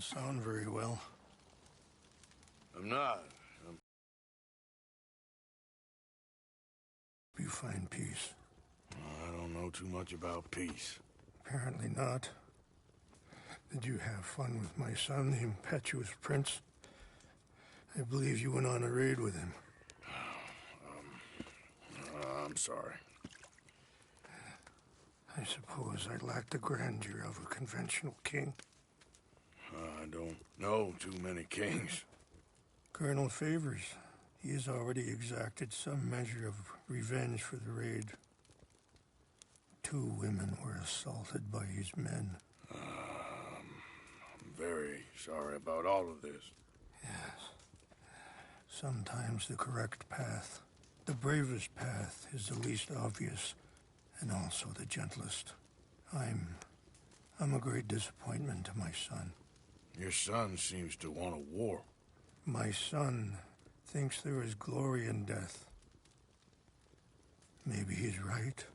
doesn't sound very well. I'm not. You find peace? I don't know too much about peace. Apparently not. Did you have fun with my son, the impetuous prince? I believe you went on a raid with him. I'm sorry. I suppose I lack the grandeur of a conventional king. I don't know too many kings. Colonel Favors, he has already exacted some measure of revenge for the raid. 2 women were assaulted by his men. I'm very sorry about all of this. Yes. Sometimes the correct path, the bravest path, is the least obvious and also the gentlest. I'm a great disappointment to my son. Your son seems to want a war. My son thinks there is glory in death. Maybe he's right,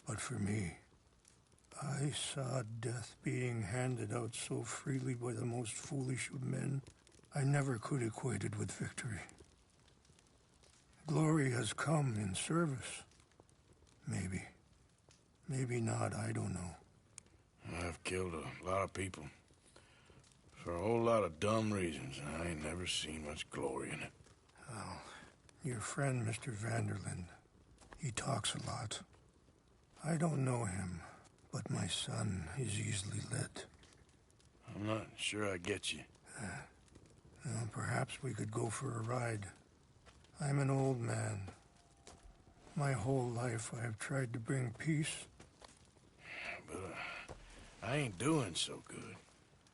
but for me, I saw death being handed out so freely by the most foolish of men. I never could equate it with victory. Glory has come in service. Maybe. Maybe not, I don't know. I've killed a lot of people. For a whole lot of dumb reasons, and I ain't never seen much glory in it. Well, your friend, Mr. Vanderlyn, he talks a lot. I don't know him, but my son is easily led. I'm not sure I get you. Well, perhaps we could go for a ride. I'm an old man. My whole life I have tried to bring peace. But I ain't doing so good.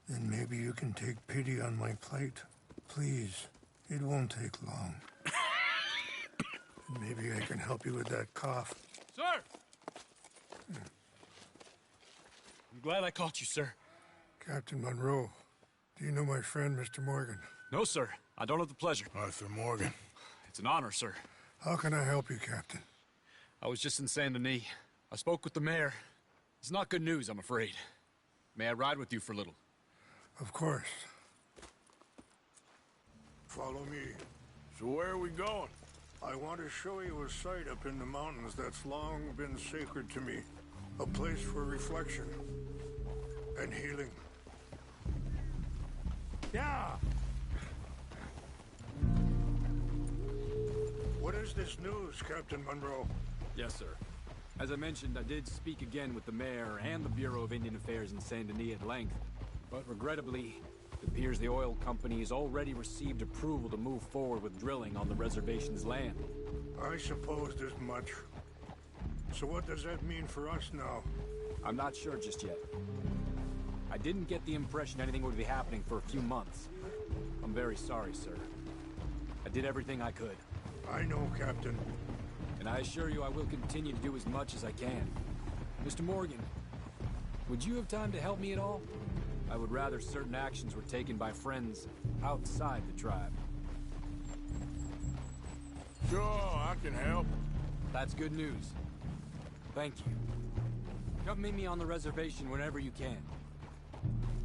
Then maybe you can take pity on my plight. Please, it won't take long. And maybe I can help you with that cough. Sir! I'm glad I caught you, sir. Captain Monroe, do you know my friend, Mr. Morgan? No, sir. I don't have the pleasure. Arthur Morgan. It's an honor, sir. How can I help you, Captain? I was just in Saint Denis. I spoke with the mayor. It's not good news, I'm afraid. May I ride with you for a little? Of course. Follow me. So where are we going? I want to show you a site up in the mountains that's long been sacred to me. A place for reflection and healing. Yeah! What is this news, Captain Monroe? Yes, sir. As I mentioned, I did speak again with the mayor and the Bureau of Indian Affairs in Saint Denis at length. But regrettably, it appears the oil company has already received approval to move forward with drilling on the reservation's land. I supposed as much. So what does that mean for us now? I'm not sure just yet. I didn't get the impression anything would be happening for a few months. I'm very sorry, sir. I did everything I could. I know, Captain. And I assure you I will continue to do as much as I can. Mr. Morgan, would you have time to help me at all? I would rather certain actions were taken by friends outside the tribe. Sure, I can help. That's good news. Thank you. Come meet me on the reservation whenever you can.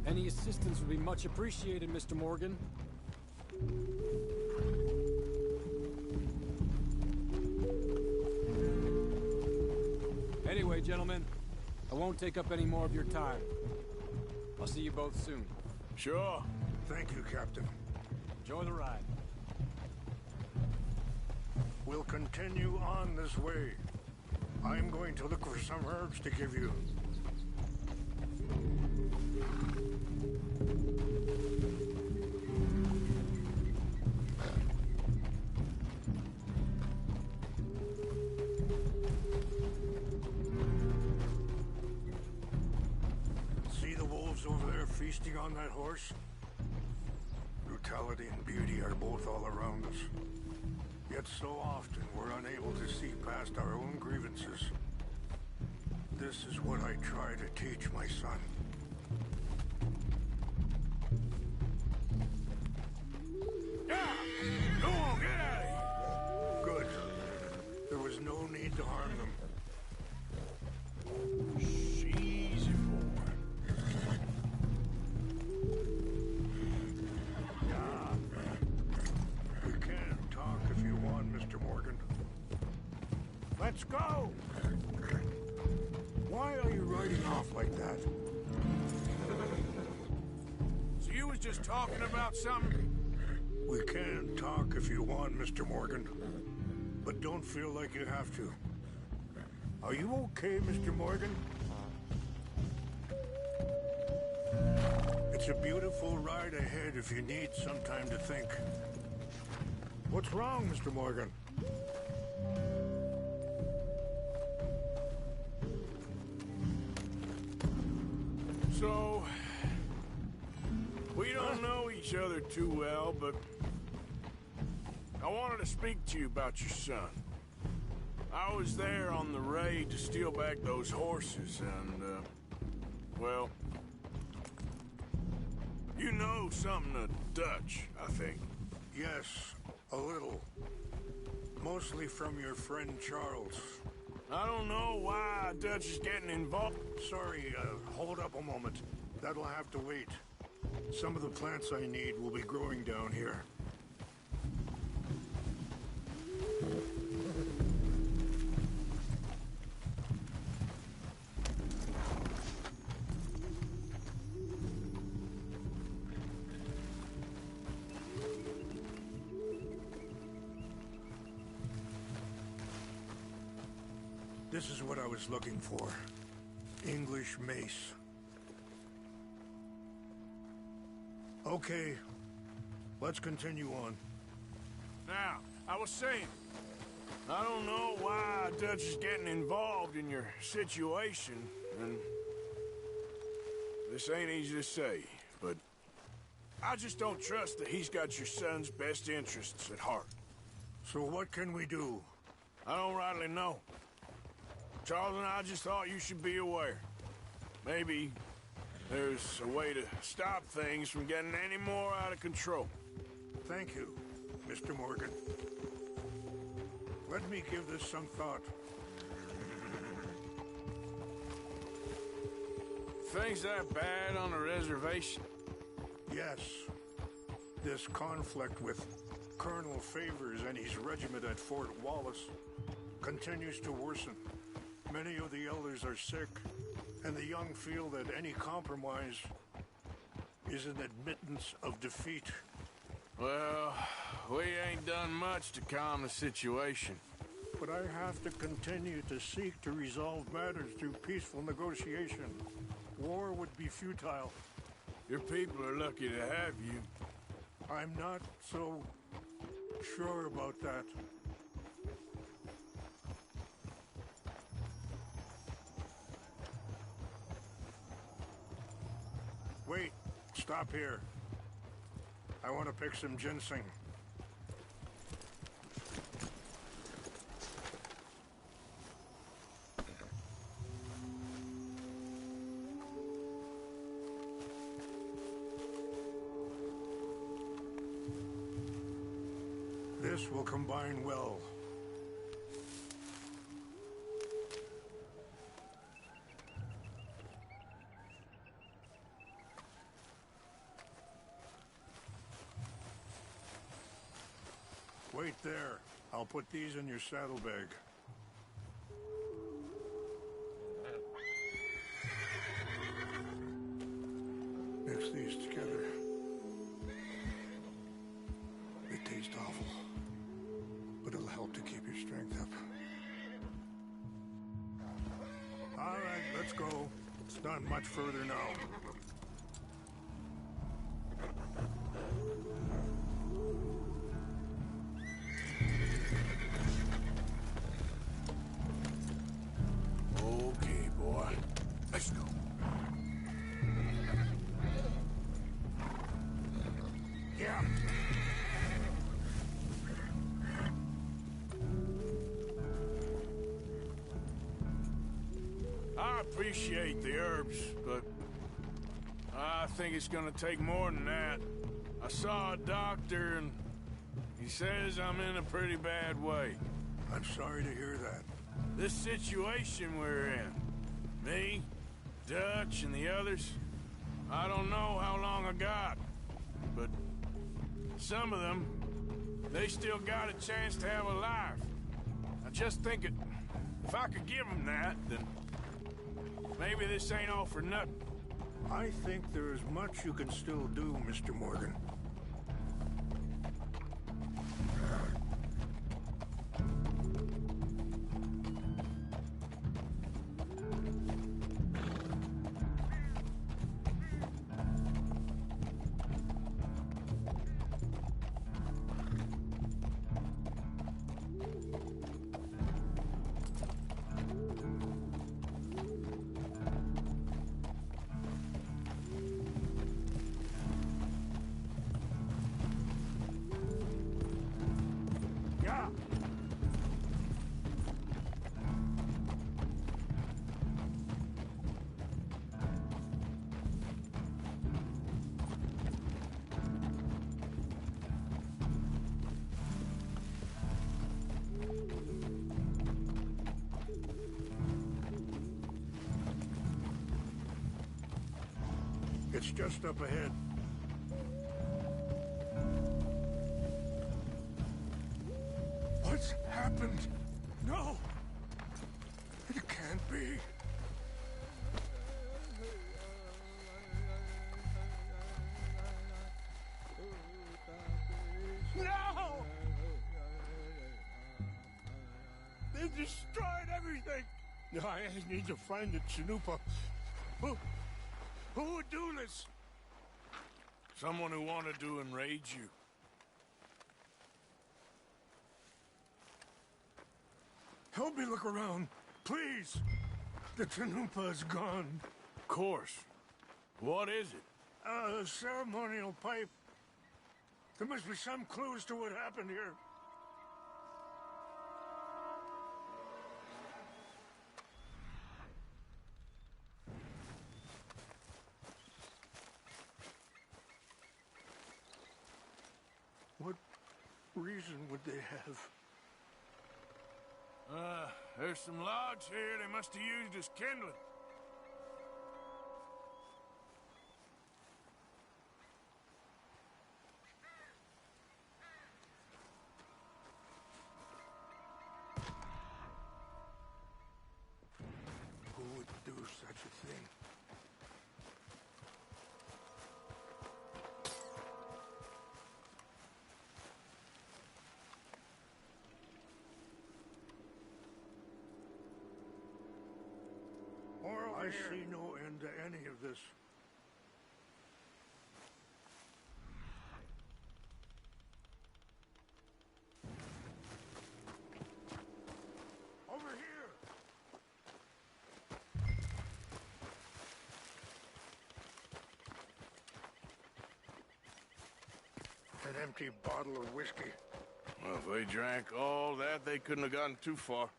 Any assistance would be much appreciated, Mr. Morgan. Anyway, gentlemen, I won't take up any more of your time. I'll see you both soon. Sure. Thank you, Captain. Enjoy the ride. We'll continue on this way. I'm going to look for some herbs to give you. See the wolves over there feasting on that horse? Brutality and beauty are both all around us. Yet so often we're unable to see past our own grievances. This is what I try to teach my son. Yeah! Go on, get out of here! Good. There was no need to harm them. Easy, boy. Let's go! Why are you riding off like that? So you was just talking about something? We can talk if you want, Mr. Morgan. But don't feel like you have to. Are you okay, Mr. Morgan? It's a beautiful ride ahead if you need some time to think. What's wrong, Mr. Morgan? So, we don't know each other too well, but I wanted to speak to you about your son. I was there on the raid to steal back those horses, and, well, you know something of Dutch, I think. Yes, a little. Mostly from your friend Charles. I don't know why Dutch is getting involved. Sorry, hold up a moment. That'll have to wait. Some of the plants I need will be growing down here. This is what I was looking for. English mace. Okay, let's continue on. Now, I was saying, I don't know why Dutch is getting involved in your situation, and this ain't easy to say, but I just don't trust that he's got your son's best interests at heart. So what can we do? I don't rightly know. Charles and I just thought you should be aware. Maybe there's a way to stop things from getting any more out of control. Thank you, Mr. Morgan. Let me give this some thought. Things that bad on the reservation? Yes. This conflict with Colonel Favors and his regiment at Fort Wallace continues to worsen. Many of the elders are sick, and the young feel that any compromise is an admittance of defeat. Well, we ain't done much to calm the situation. But I have to continue to seek to resolve matters through peaceful negotiation. War would be futile. Your people are lucky to have you. I'm not so sure about that. Wait, stop here. I want to pick some ginseng. This will combine well. Wait there. I'll put these in your saddlebag. Mix these together. They taste awful, but it'll help to keep your strength up. All right, let's go. It's not much further now. Okay, boy. Let's go. Yeah. I appreciate the herbs, but I think it's gonna take more than that. I saw a doctor and he says I'm in a pretty bad way. I'm sorry to hear that. This situation we're in, me, Dutch, and the others, I don't know how long I got, but some of them, they still got a chance to have a life. I just think If I could give them that, then maybe this ain't all for nothing. I think there is much you can still do, Mr. Morgan. Yeah. It's just up ahead. What's happened? No! It can't be. No! They destroyed everything! I need to find the Chanupa. Who would do this? Someone who wanted to enrage you. Help me look around, please. The Chanupa is gone. Of course. What is it? A ceremonial pipe. There must be some clues to what happened here. What reason would they have? There's some logs here they must have used as kindling. Who would do such a thing? I see no end to any of this. Over here! An empty bottle of whiskey. Well, if they drank all that, they couldn't have gotten too far.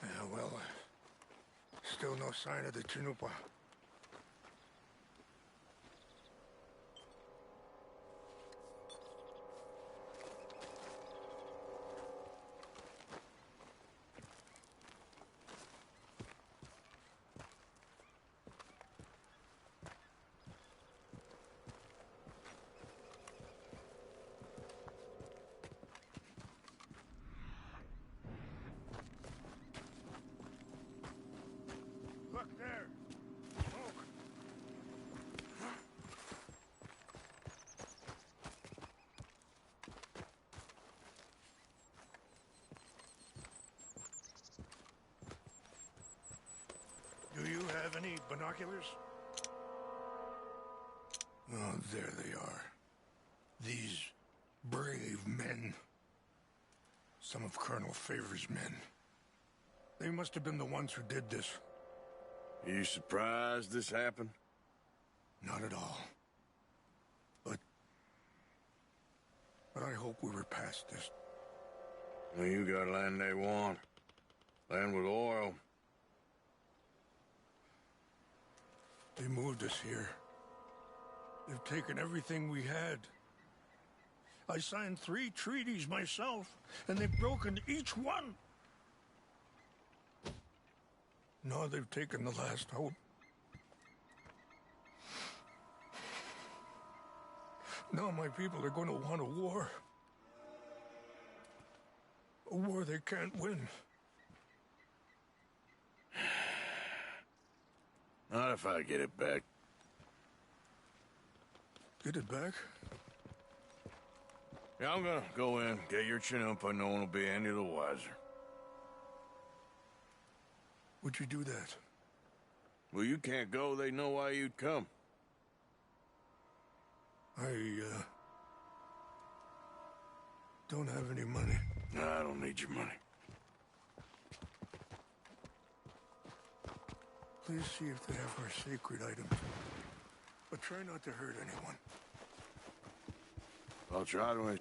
Yeah, well, still no sign of the Chanupa. Look there! Smoke! Do you have any binoculars? Oh, there they are. These brave men. Some of Colonel Favor's men. They must have been the ones who did this. Are you surprised this happened? Not at all. But I hope we were past this. Well, you got land they want. Land with oil. They moved us here. They've taken everything we had. I signed 3 treaties myself, and they've broken each one. Now they've taken the last hope. Now my people are going to want a war. A war they can't win. Mind if I get it back? Get it back? Yeah, I'm gonna go in, get your Chinook, no one will be any the wiser. Would you do that? Well, you can't go, they know why you'd come. I, don't have any money. No, I don't need your money. Please see if they have our sacred items. But try not to hurt anyone. I'll try to...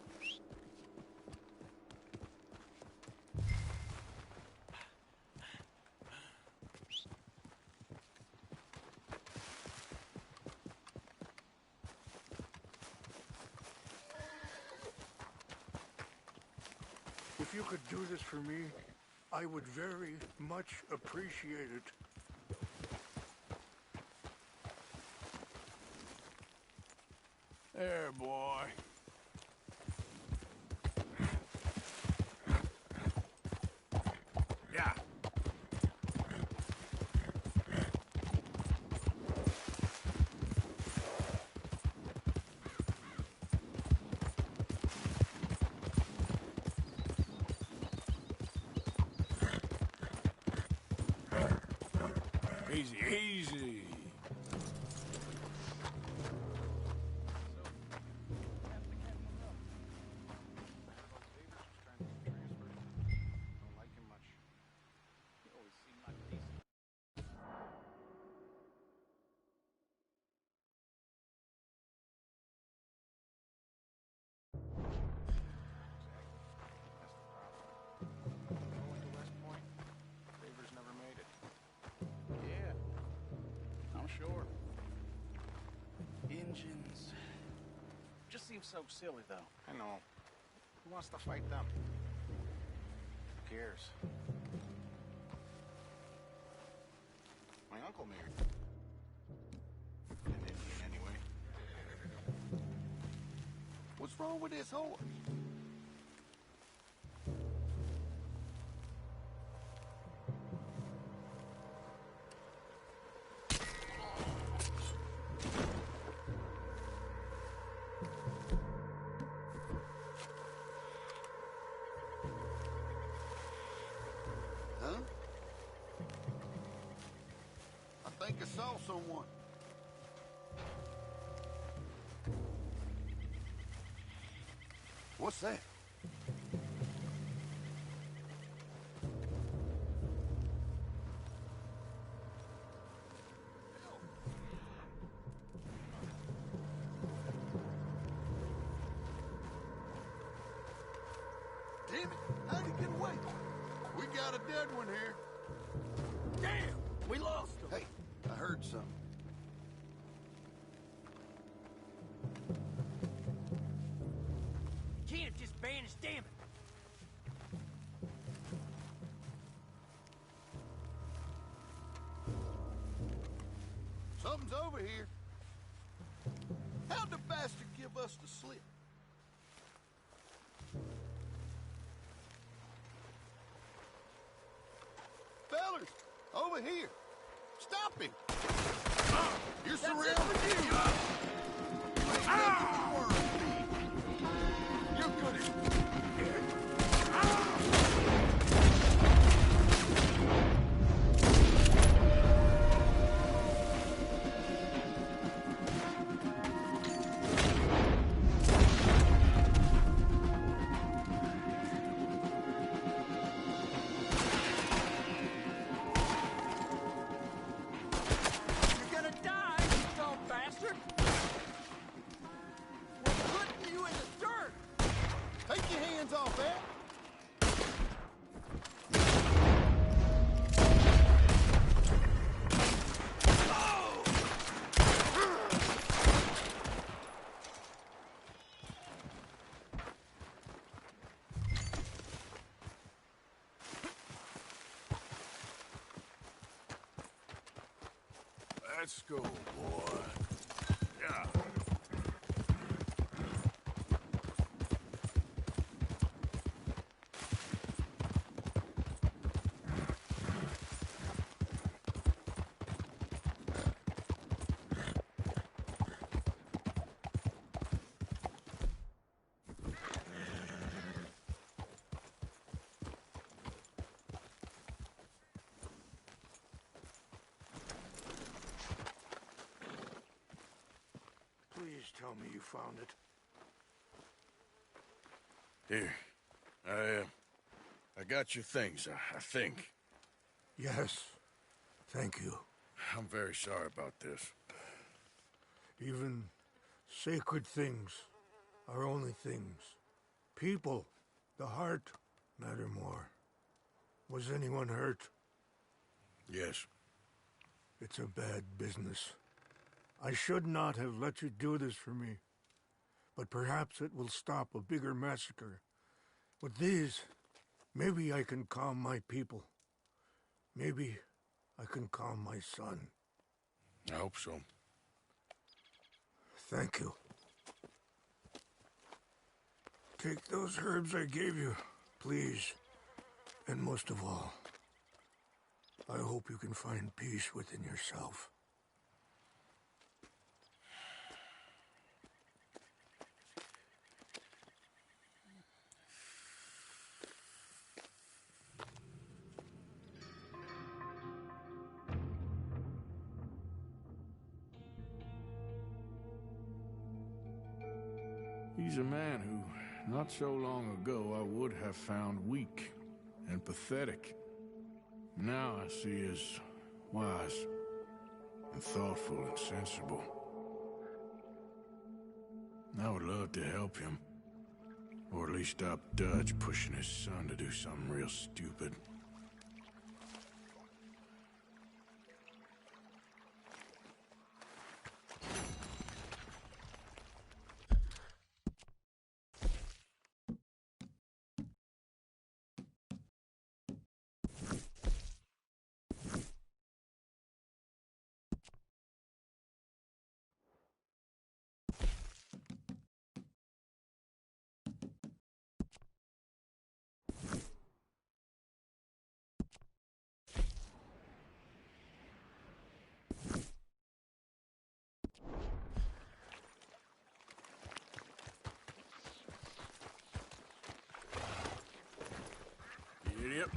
If you could do this for me, I would very much appreciate it. There, boy. Yeah. Easy, easy. Sure. Engines. Just seems so silly, though. I know. Who wants to fight them? Who cares? My uncle married an Indian anyway. What's wrong with this horse? I think I saw someone. What's that? Damn it! How'd he get away? We got a dead one here. Damn! We lost him. Hey, I heard something. Can't have just vanished, damn it! Something's over here. How'd the bastard give us the slip? Fellas, over here. Stop him. You're surrounded. You're good at it. Take your hands off that. Let's go, boy. Yeah. tell me you found it. Here. I got your things, I think. Yes. Thank you. I'm very sorry about this. Even sacred things are only things. People, the heart, matter more. Was anyone hurt? Yes. It's a bad business. I should not have let you do this for me. But perhaps it will stop a bigger massacre. With these, maybe I can calm my people. Maybe I can calm my son. I hope so. Thank you. Take those herbs I gave you, please. And most of all, I hope you can find peace within yourself. He's a man who, not so long ago, I would have found weak and pathetic. Now I see as wise and thoughtful and sensible. I would love to help him. Or at least stop Dutch pushing his son to do something real stupid. Idiot.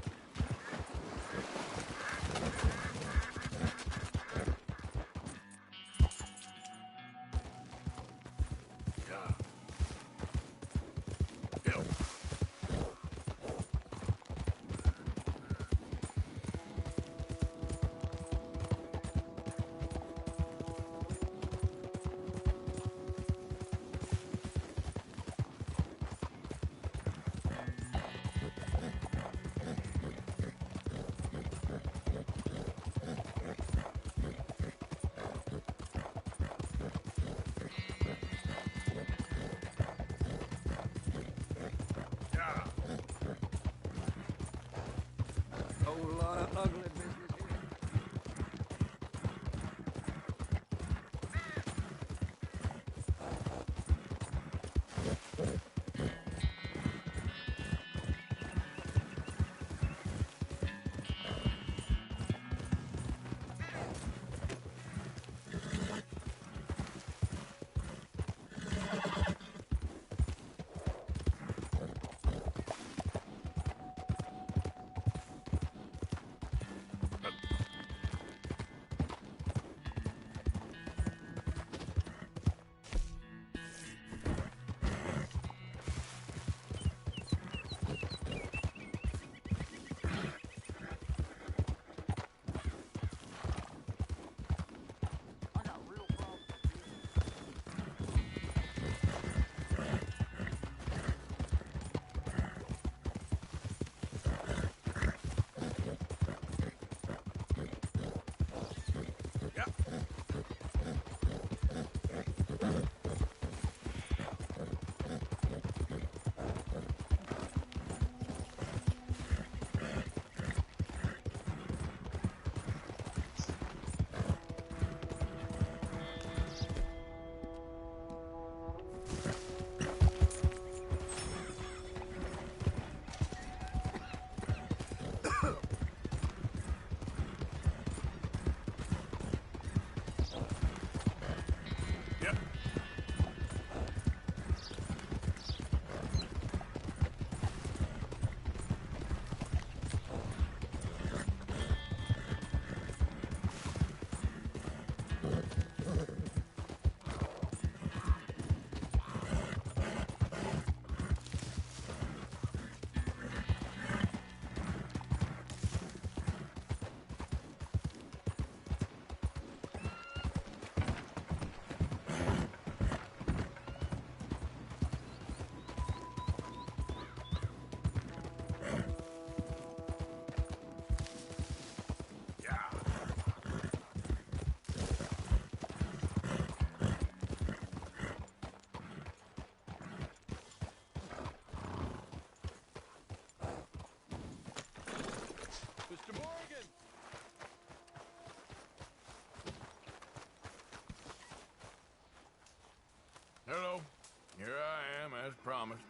promised.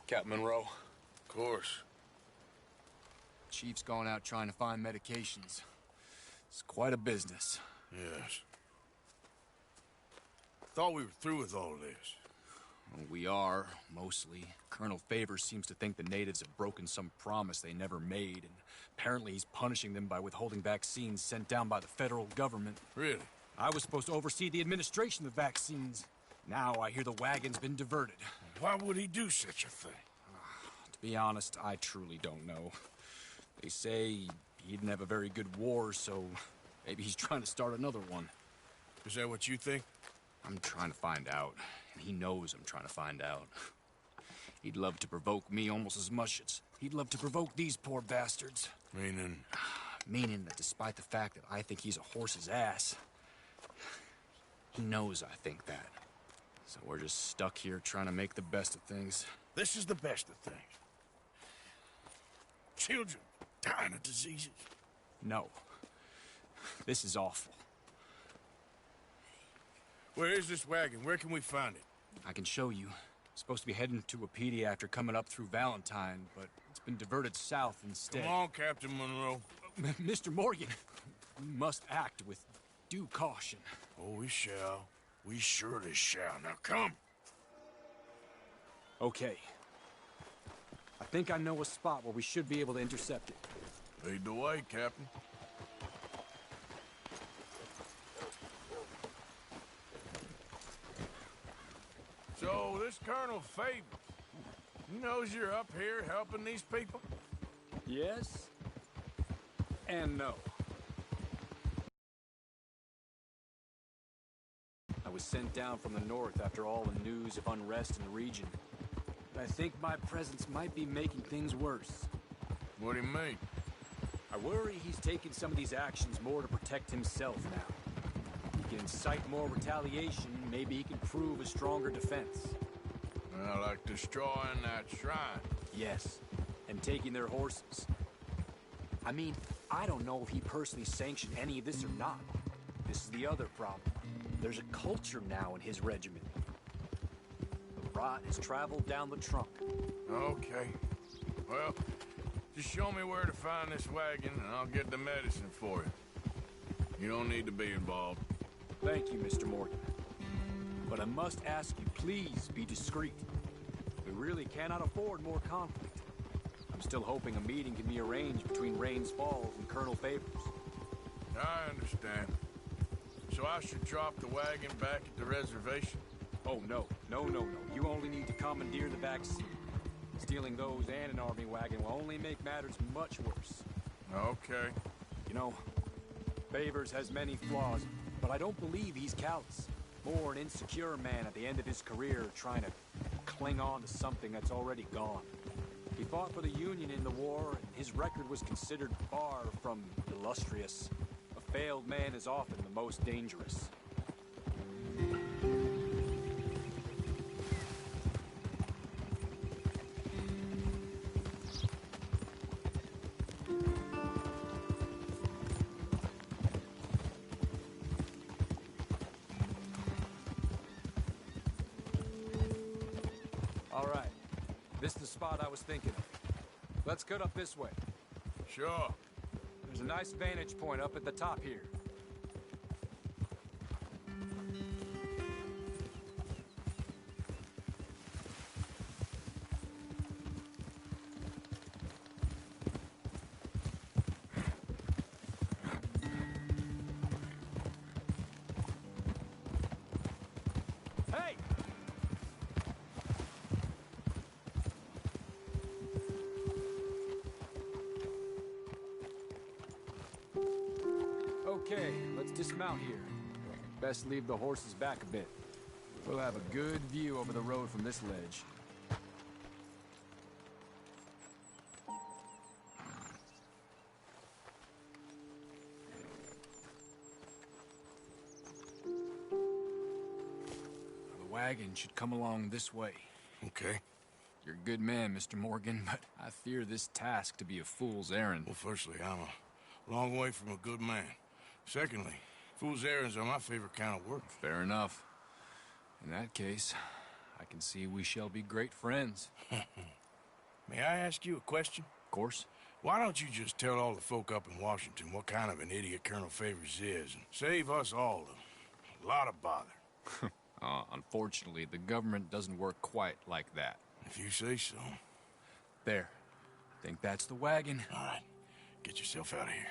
Captain Monroe. Of course. Chief's gone out trying to find medications. It's quite a business. Yes. Thought we were through with all this. Well, we are, mostly. Colonel Favors seems to think the natives have broken some promise they never made, and apparently he's punishing them by withholding vaccines sent down by the federal government. Really? I was supposed to oversee the administration of vaccines. Now I hear the wagon's been diverted. Why would he do such a thing? To be honest, I truly don't know. They say he didn't have a very good war, so maybe he's trying to start another one. Is that what you think? I'm trying to find out, and he knows I'm trying to find out. He'd love to provoke me almost as much as he'd love to provoke these poor bastards. Meaning? Meaning that despite the fact that I think he's a horse's ass, he knows I think that. So we're just stuck here trying to make the best of things. This is the best of things. Children dying of diseases. No. This is awful. Where is this wagon? Where can we find it? I can show you. It's supposed to be heading to a PD after coming up through Valentine, but it's been diverted south instead. Come on, Captain Monroe. Mr. Morgan, we must act with due caution. Oh, we shall. We surely shall. Now come. Okay. I think I know a spot where we should be able to intercept it. Lead the way, Captain. So, this Colonel Favors, he knows you're up here helping these people? Yes and no. I was sent down from the north after all the news of unrest in the region. But I think my presence might be making things worse. What do you mean? I worry he's taking some of these actions more to protect himself now. He can incite more retaliation, maybe he can prove a stronger defense. Well, like destroying that shrine. Yes, and taking their horses. I mean, I don't know if he personally sanctioned any of this or not. This is the other problem. There's a culture now in his regiment. The rot has traveled down the trunk. Okay. Well, just show me where to find this wagon, and I'll get the medicine for you. You don't need to be involved. Thank you, Mr. Morgan. But I must ask you, please be discreet. We really cannot afford more conflict. I'm still hoping a meeting can be arranged between Rains Falls and Colonel Favors. I understand. So I should drop the wagon back at the reservation? Oh, no. No. You only need to commandeer the vaccine. Stealing those and an army wagon will only make matters much worse. Okay. You know, Favors has many flaws, but I don't believe he's callous. More an insecure man at the end of his career trying to cling on to something that's already gone. He fought for the Union in the war, and his record was considered far from illustrious. A failed man is often the most dangerous. All right. This is the spot I was thinking of. Let's cut up this way. Sure. There's a nice vantage point up at the top here. Hey! Okay, let's dismount here. Best leave the horses back a bit. We'll have a good view over the road from this ledge. The wagon should come along this way. Okay. You're a good man, Mr. Morgan, but I fear this task to be a fool's errand. Well, firstly, I'm a long way from a good man. Secondly, Fool's errands are my favorite kind of work. Fair enough. In that case, I can see we shall be great friends. May I ask you a question? Of course. Why don't you just tell all the folk up in Washington what kind of an idiot Colonel Favors is, and save us all a lot of bother? Unfortunately, the government doesn't work quite like that. If you say so. There. Think that's the wagon. All right. Get yourself out of here.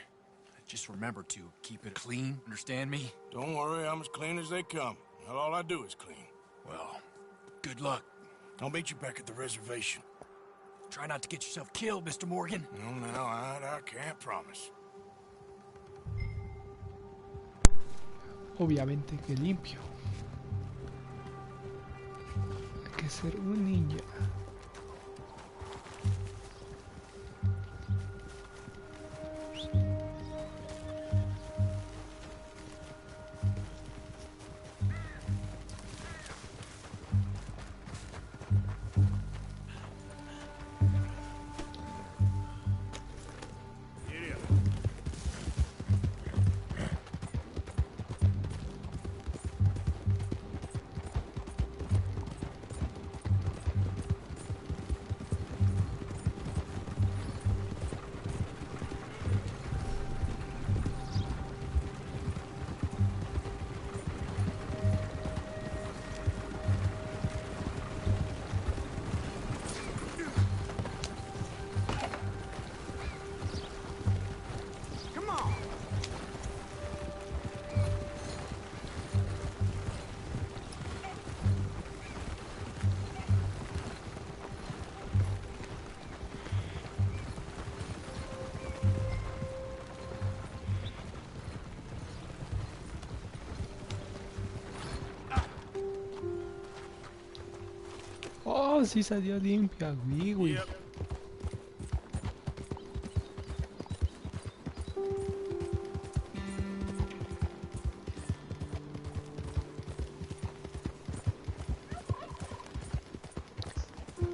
Just remember to keep it clean, understand me? Don't worry, I'm as clean as they come. Not all I do is clean. Well, good luck. I'll meet you back at the reservation. Try not to get yourself killed, Mr. Morgan. No, I can't promise. Obviamente que limpio. Hay que ser un ninja. Oh, sí salió limpia, güey. Yep.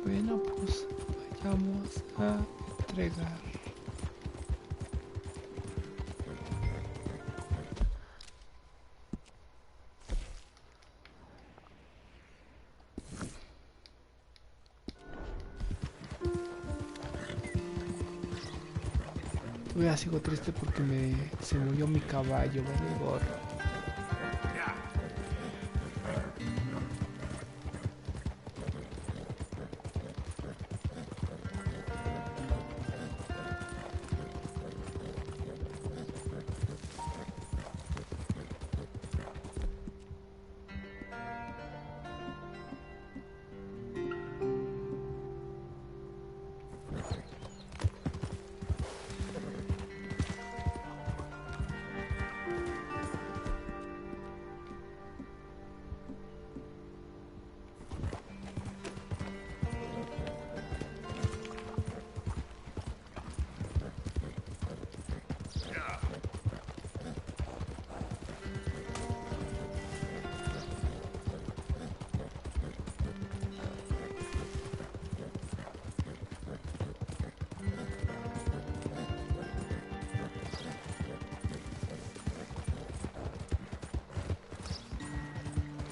Bueno, pues vayamos a entregar. Todavía sigo triste porque se murió mi caballo, vale gorro.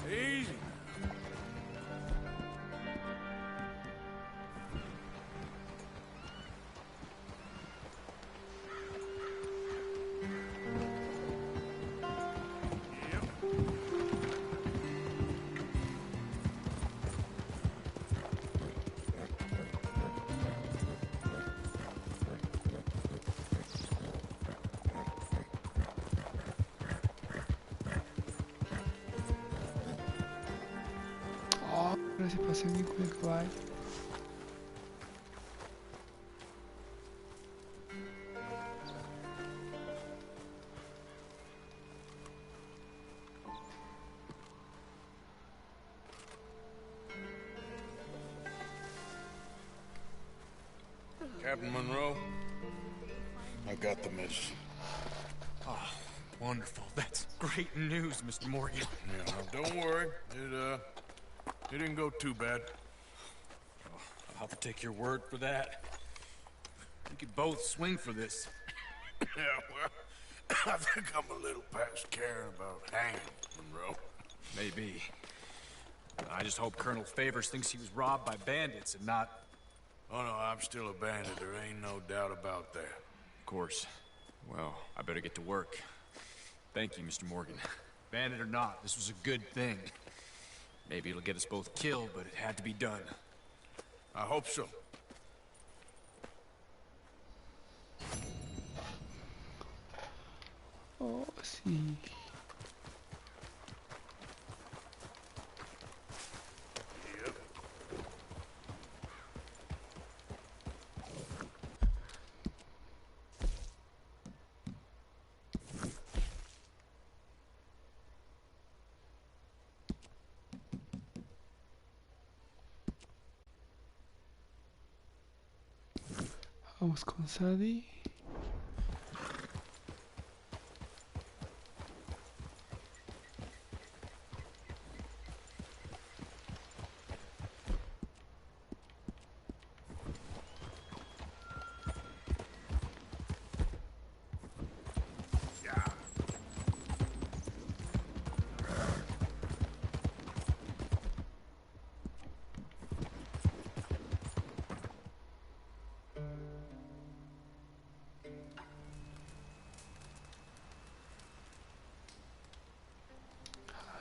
Easy. Oh, ahora se pasó bien con el caballo. Captain Monroe, I got the message. Oh, wonderful. That's great news, Mr. Morgan. Yeah, now don't worry. It didn't go too bad. I'll have to take your word for that. We could both swing for this. Yeah, well, I think I'm a little past caring about hanging, Monroe. Maybe. I just hope Colonel Favors thinks he was robbed by bandits and not... Oh no, I'm still a bandit. There ain't no doubt about that. Of course. Well, I better get to work. Thank you, Mr. Morgan. Bandit or not, this was a good thing. Maybe it'll get us both killed, but it had to be done. I hope so. Oh, sí. Vamos con Sadie.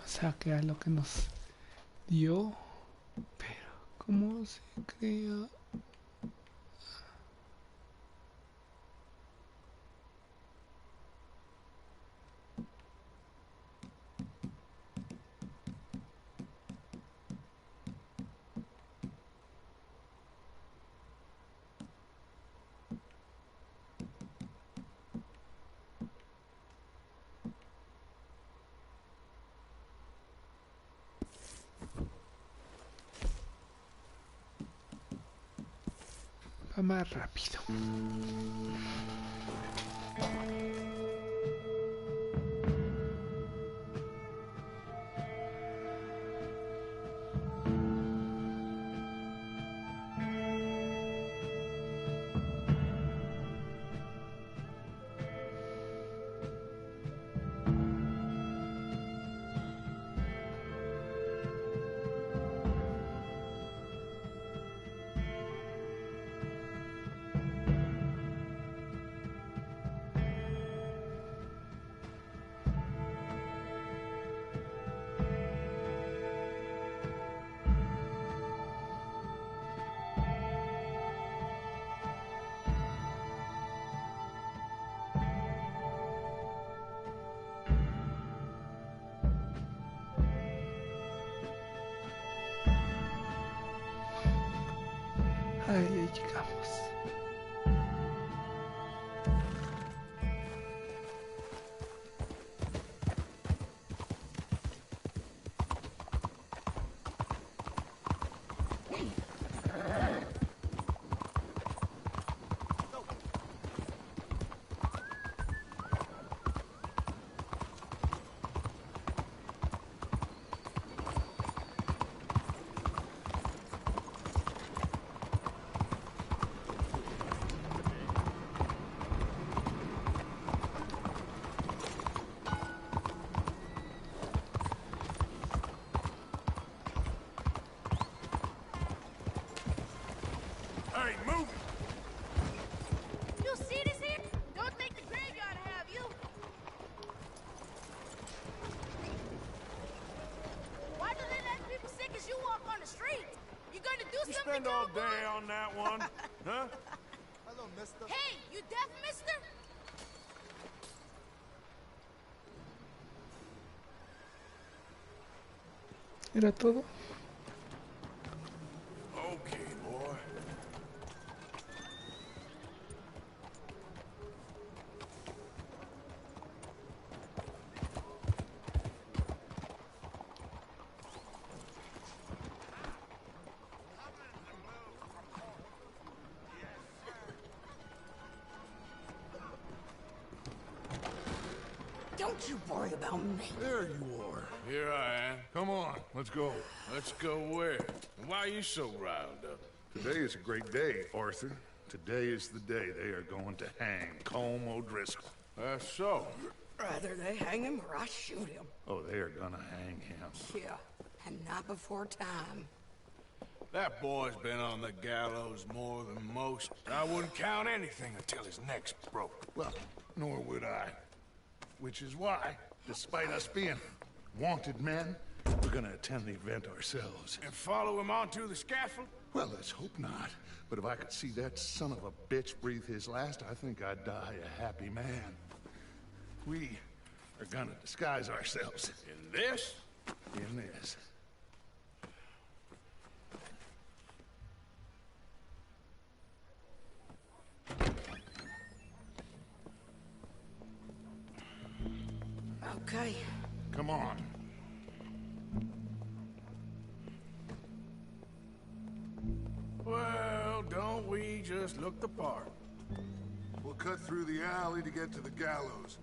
Saque a lo que nos dio, pero ¿cómo se crea? Va más rápido. Ahí llegamos. Hey, move it! You see this here? Don't think the graveyard have you. Why do they let people sick as you walk on the street? You gonna do You something spend to all them, day boy? on that one, huh? Hello, mister. Hey, you deaf, mister? ¿Era todo? Okay, boy. Don't you worry about me. There you are. Here I am. Come on, let's go. Let's go where? And why are you so riled up? Today is a great day, Arthur. Today is the day they are going to hang Colm O'Driscoll. That's so. Rather they hang him or I shoot him. Oh, they're gonna hang him. Yeah, and not before time. That boy's been on the gallows more than most. I wouldn't count anything until his neck's broke. Well, nor would I. Which is why, despite us being wanted men, we're gonna attend the event ourselves. And follow him onto the scaffold? Well, let's hope not. But if I could see that son of a bitch breathe his last, I think I'd die a happy man. We are gonna disguise ourselves. In this? In this. Okay. Come on. Well, don't we just look the part? We'll cut through the alley to get to the gallows.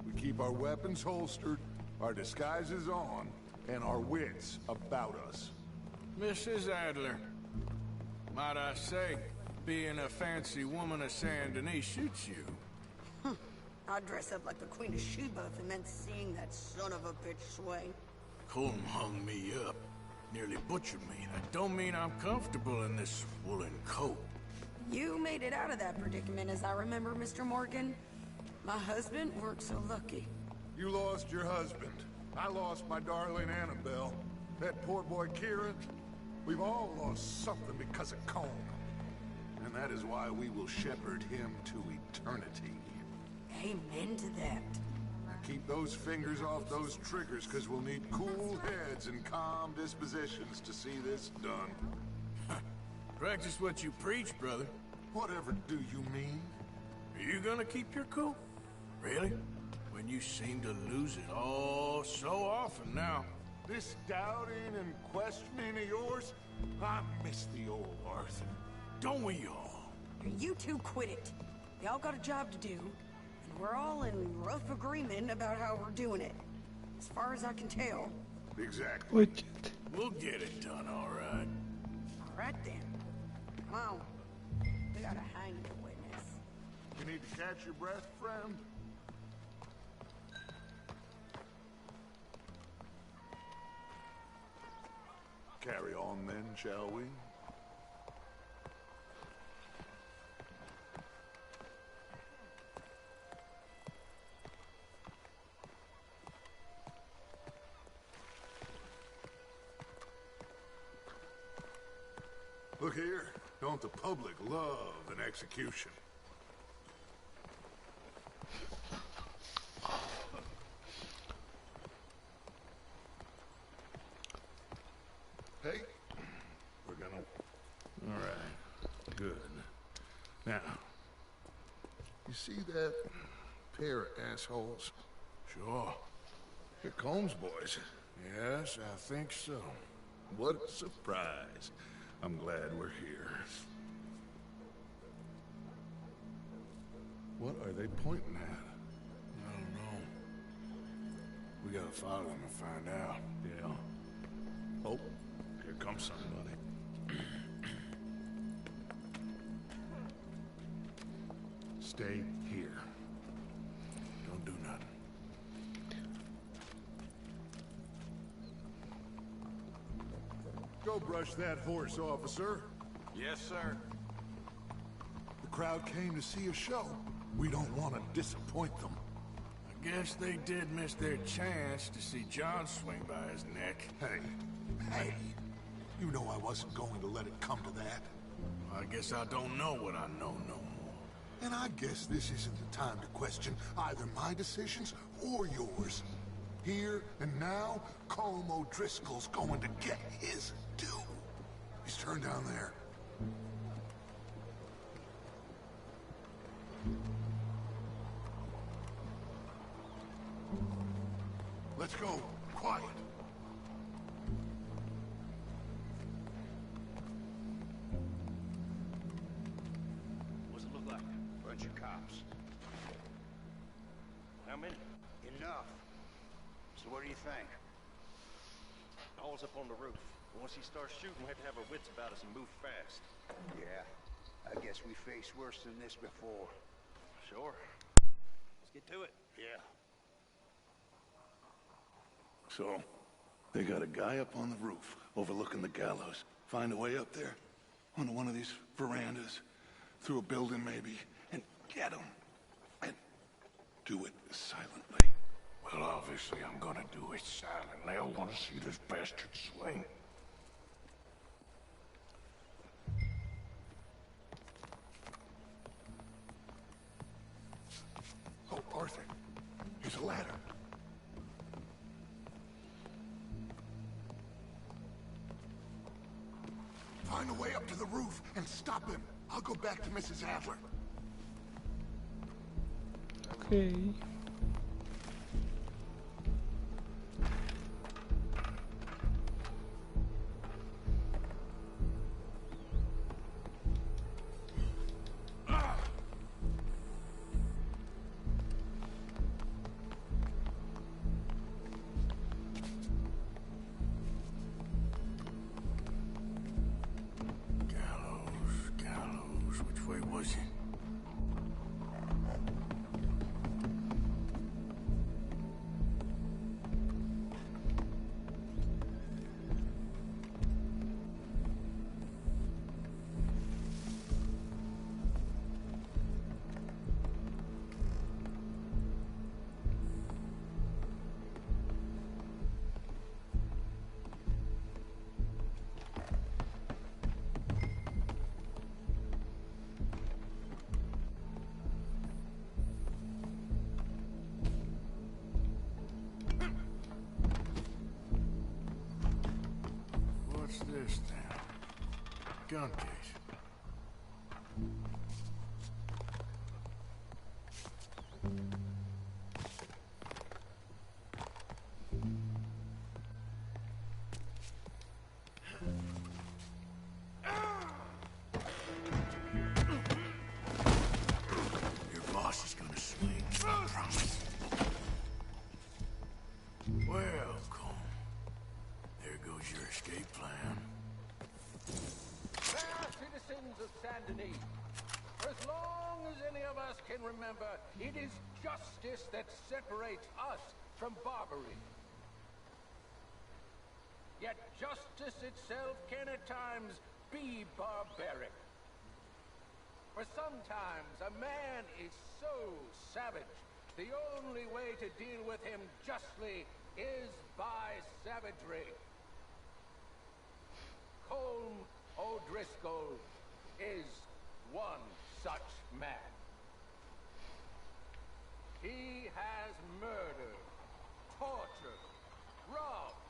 We keep our weapons holstered, our disguises on, and our wits about us. Mrs. Adler, might I say, being a fancy woman of Saint Denis suits you. I'd dress up like the Queen of Sheba if it meant seeing that son of a bitch swing. Colm hung me up, nearly butchered me. That don't mean I'm comfortable in this woolen coat. You made it out of that predicament, as I remember, Mr. Morgan. My husband weren't so lucky. You lost your husband. I lost my darling Annabelle. That poor boy Kieran. We've all lost something because of Colm. And that is why we will shepherd him to eternity. Amen to that. Now keep those fingers off those triggers, because we'll need cool heads and calm dispositions to see this done. Practice what you preach, brother. Whatever do you mean? Are you gonna keep your cool? Really? When you seem to lose it all so often now. This doubting and questioning of yours? I miss the old Arthur. Don't we all? You two quit it. Y'all got a job to do, and we're all in rough agreement about how we're doing it. As far as I can tell. Exactly. Oye, We'll get it done, all right. All right then. Come on. We gotta hang the witness. You need to catch your breath, friend? Carry on then, shall we? Look here, don't the public love an execution? Hey, we're gonna... All right. Good. Now, you see that pair of assholes? Sure. They're Combs boys. Yes, I think so. What a surprise. I'm glad we're here. What are they pointing at? I don't know. We gotta follow them and find out. Yeah. Oh, here comes somebody. Stay here. Don't do nothing. Go brush that horse, officer. Yes, sir. The crowd came to see a show. We don't want to disappoint them. I guess they did miss their chance to see John swing by his neck. Hey, you know I wasn't going to let it come to that. I guess I don't know what I know no more. And I guess this isn't the time to question either my decisions or yours. Here and now, Colm O'Driscoll's going to get his due. He's turned down there. Let's go. Quiet. What's it look like? Bunch of cops. How many? Enough. So what do you think? All's up on the roof. Once he starts shooting, we have to have our wits about us and move fast. Yeah, I guess we faced worse than this before. Sure. Let's get to it. Yeah. So, they got a guy up on the roof, overlooking the gallows. Find a way up there, onto one of these verandas, through a building maybe, and get him. And do it silently. Well, obviously I'm gonna do it silently. I want to see this bastard swing. Oh, Arthur, here's a ladder. Find a way up to the roof and stop him. I'll go back to Mrs. Adler. Okay. Gallows, which way was it? What's this then? Gun case. Your boss is gonna swing, I promise. Well, Cole, there goes your escape plan. Fair citizens of Saint Denis, for as long as any of us can remember, it is justice that separates us from barbary. Yet justice itself can at times be barbaric. For sometimes a man is so savage, the only way to deal with him justly is by savagery. Colm O'Driscoll is one such man. He has murdered, tortured, robbed,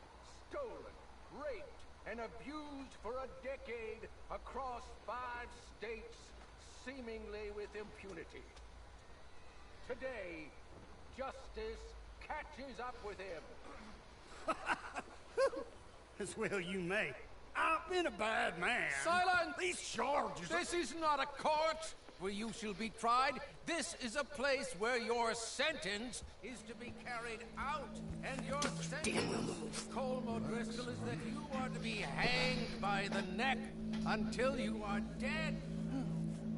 stolen, raped, and abused for a decade across 5 states, seemingly with impunity. Today, justice catches up with him. As well you may. I've been a bad man. Silence! These charges... This is not a court where you shall be tried. This is a place where your sentence is to be carried out. And your sentence, Colm O'Driscoll, is that you are to be hanged by the neck until you are dead.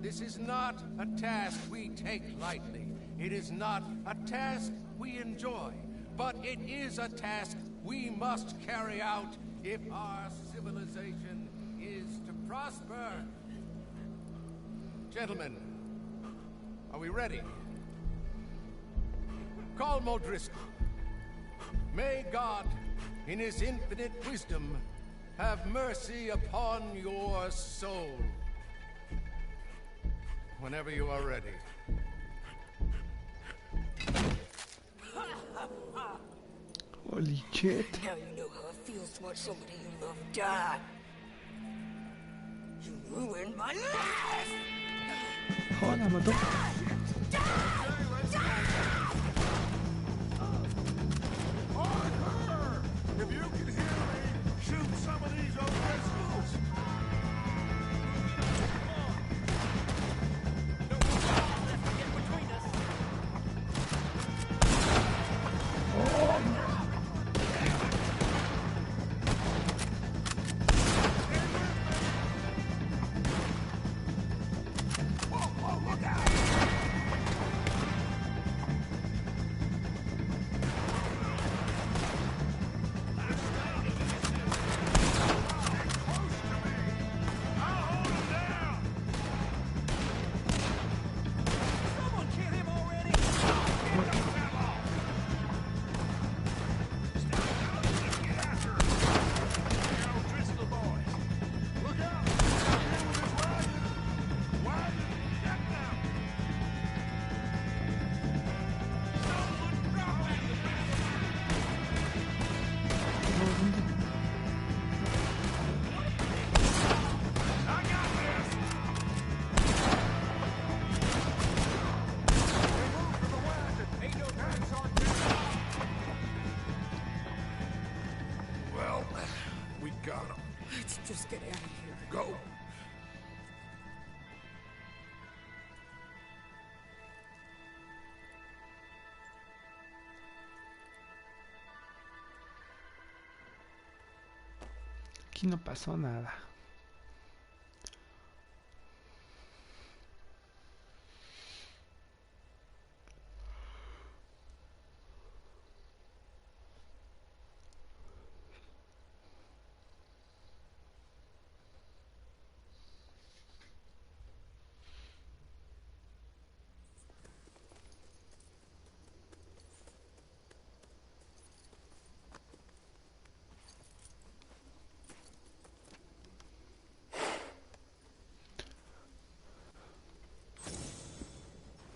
This is not a task we take lightly. It is not a task we enjoy. But it is a task we must carry out if our civilization is to prosper. Gentlemen, are we ready? Colm O'Driscoll, may God, in his infinite wisdom, have mercy upon your soul. Whenever you are ready. Holy shit. Now you know how it feels to watch somebody you love die. You ruined my life! Oh, la mató. Arthur! If you can hear me, shoot some of these O'Driscolls! Aquí no pasó nada.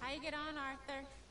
How you get on, Arthur?